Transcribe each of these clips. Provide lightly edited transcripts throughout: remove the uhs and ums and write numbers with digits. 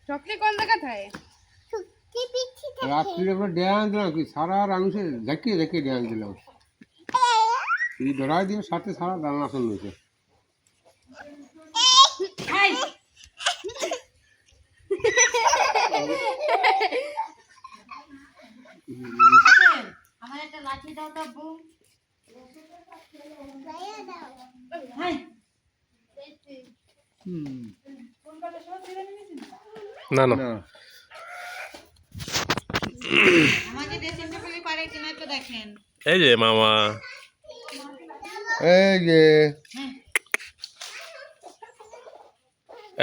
Chocolate कौन लगा था ये रात्रि में ध्यान दिला कि सारा रंग से झके झके ध्यान दिला ये डरा दिया साथे सारा दाना सुन लो से আমার একটা লাঠি দাও তো বউ হাই না না আমাকে ড্রেসিং টেবিলে পারে কিনা একটু দেখেন এই যে মামা এই যে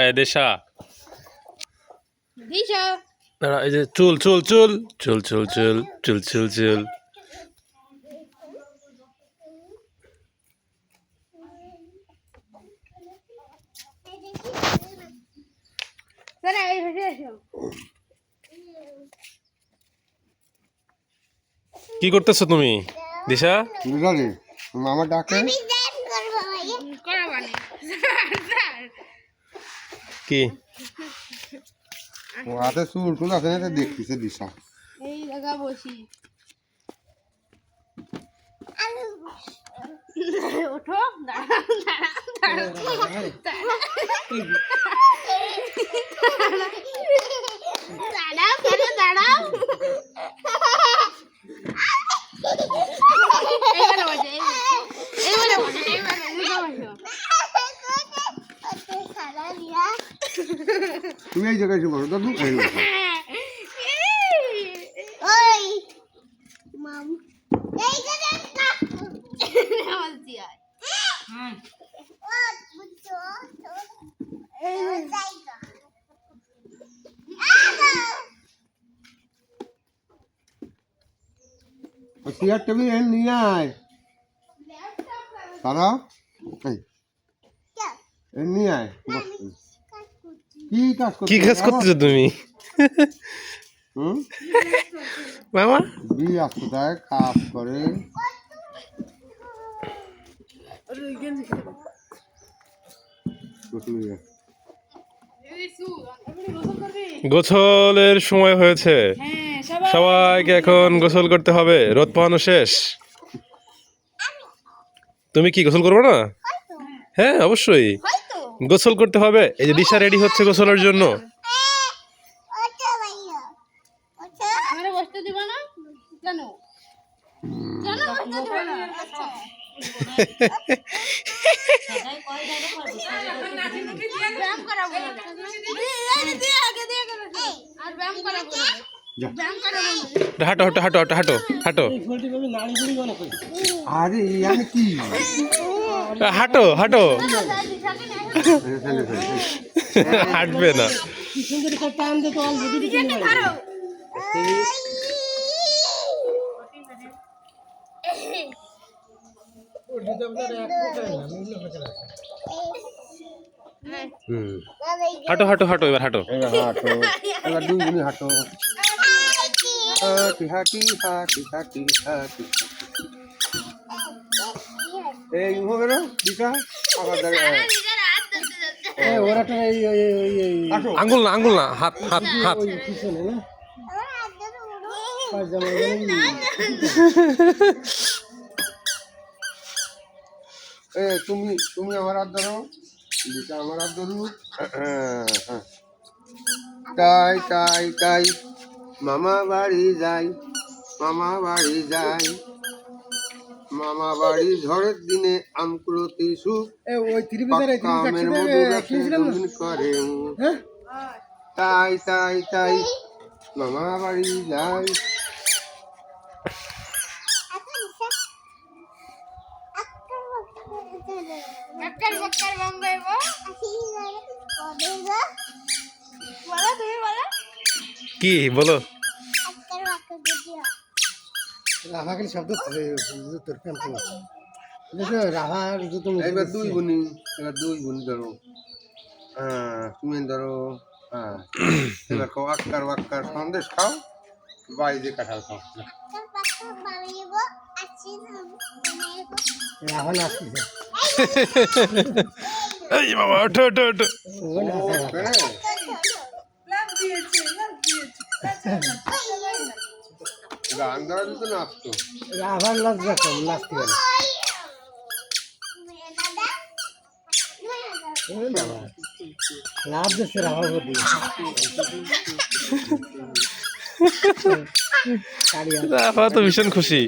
এই দেশা दिशा দাঁড়া এই যে চুল চুল চুল চুল চুল চুল চুল চুল চুল सर ये भेजे हो কি করতেছো তুমি দিশা বুঝা রে মামা ডাকে करो बने सर কি ও হাতে চুল টুল আছে না দেখতেছে দিশা এই জায়গা বসি ওঠো দাঁড়াও দাঁড়াও দাঁড়াও কেন দাঁড়াও এইবারে বসে এইবারে বসে তুমি এই জায়গায় বসো দাদু এই বসো ওই মাম এই যে বলছি আর হ্যাঁ और सियार टेबल एन नहीं आए सारा এই এন नहीं आए কি কাজ করতেছো তুমি হুম মামা বি আসতে কাজ করে গোসলের সময় হয়েছে সবাইকে এখন গোসল করতে হবে রোদ পোহানো শেষ তুমি কি গোসল করবে না হ্যাঁ অবশ্যই গোসল করতে হবে এই যে দিশা রেডি হচ্ছে গোসলের জন্য আমারে বসতে দিব না কেন কেন বসতে দিব না সবাই কয় দাঁড়ে করবে ব্যায়াম করাবো এই দিয়ে আগে দিয়ে করো আর ব্যায়াম করাবো ব্যায়াম করাবো হাঁটো হাঁটো হাঁটো হাঁটো হাঁটো হাঁটো আরে আমি কি হাঁটো হাঁটো হাঁটবে না হাঁটো হাঁটো হাঁটো এবার হাঁটো হাঁটো এবার দুই গুনি হাঁটো হাঁটি হাঁটি হাঁটি হাঁটি হাঁটি এই হবে না দিশা আবার দাঁড়িয়ে এই ওরাটা এই আসো আঙ্গুল না আঙ্গুল না হাত হাত হাত এ তুমি তুমি আমার হাত ধরো দিশা আমার হাত ধরু তাই তাই তাই মামা বাড়ি যাই মামা বাড়ি যাই মামা বাড়ি ঝড়ের দিনে আমকুলতি সুখ কামের মধু করে তাই তাই তাই মামা বাড়ি যাই আক্কার বক্কার বঙ্গাইবো বলো তুমি বলো কি বলো রাভা খালি শব্দ তোর প্যান্ট রাভা এবার দুই গুনি ধরো হ্যাঁ তুমি ধরো হ্যাঁ এবার খাও আক্কার বাক্কার সন্দেশ খাও বাইরে কাঁঠাল খাও রাভা নাচতেছে এই বাবা ওঠো ওঠো ওঠো গান ধরা দিত নাচতো। রাভার লজ্জা কম, নাচতে পারে। লাভ দিচ্ছে রাভার প্রতি। রাফা তো ভীষণ খুশি।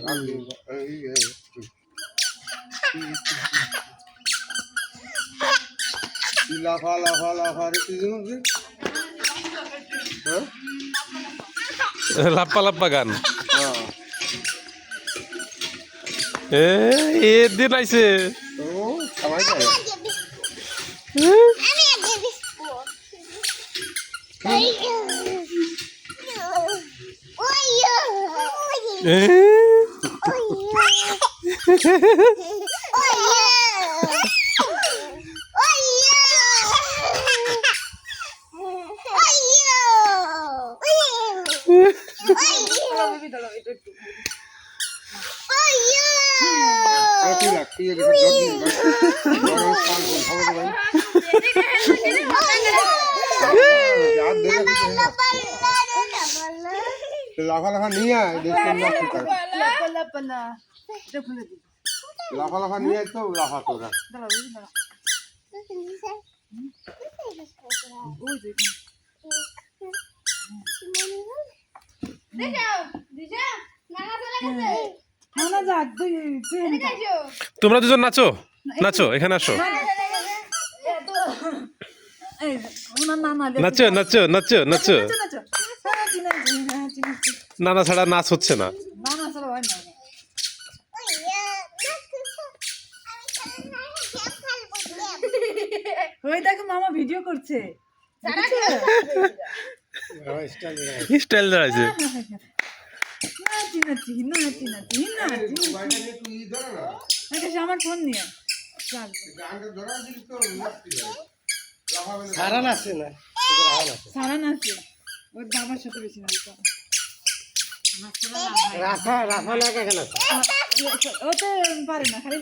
লাফা লাফা লাফা রে তুই জানো যে? হ্যাঁ? লাপ্পা লাপ্পা গান। হ্যাঁ। এর দিন আইছে। ও সবাই জানে। তুই রাখ, তুই এদিকে জগ দিন ভাই। বড় কাল বল খবর ভাই। याद दे लाफा लाफा नहीं आया देखो नाचते कर लाफा लाफा नहीं आया तो लाफा करा তোমরা দুজন নাচো, নাচো, এখানে আসো। নাচো নাচো নাচো নাচো। নানা ছাড়া নাচ হচ্ছে না। ওই দেখো মামা ভিডিও করছে। স্টাইল দাঁড়াইছে। নাচি নাচি নাচি নাচি নাচি। আমার ফোন নিয়ে সারা নাচে না, সারা নাচে ওর বাবার সাথে বেশি নাচে। রাফা রাফা না কেন? ওতে পারে না খালি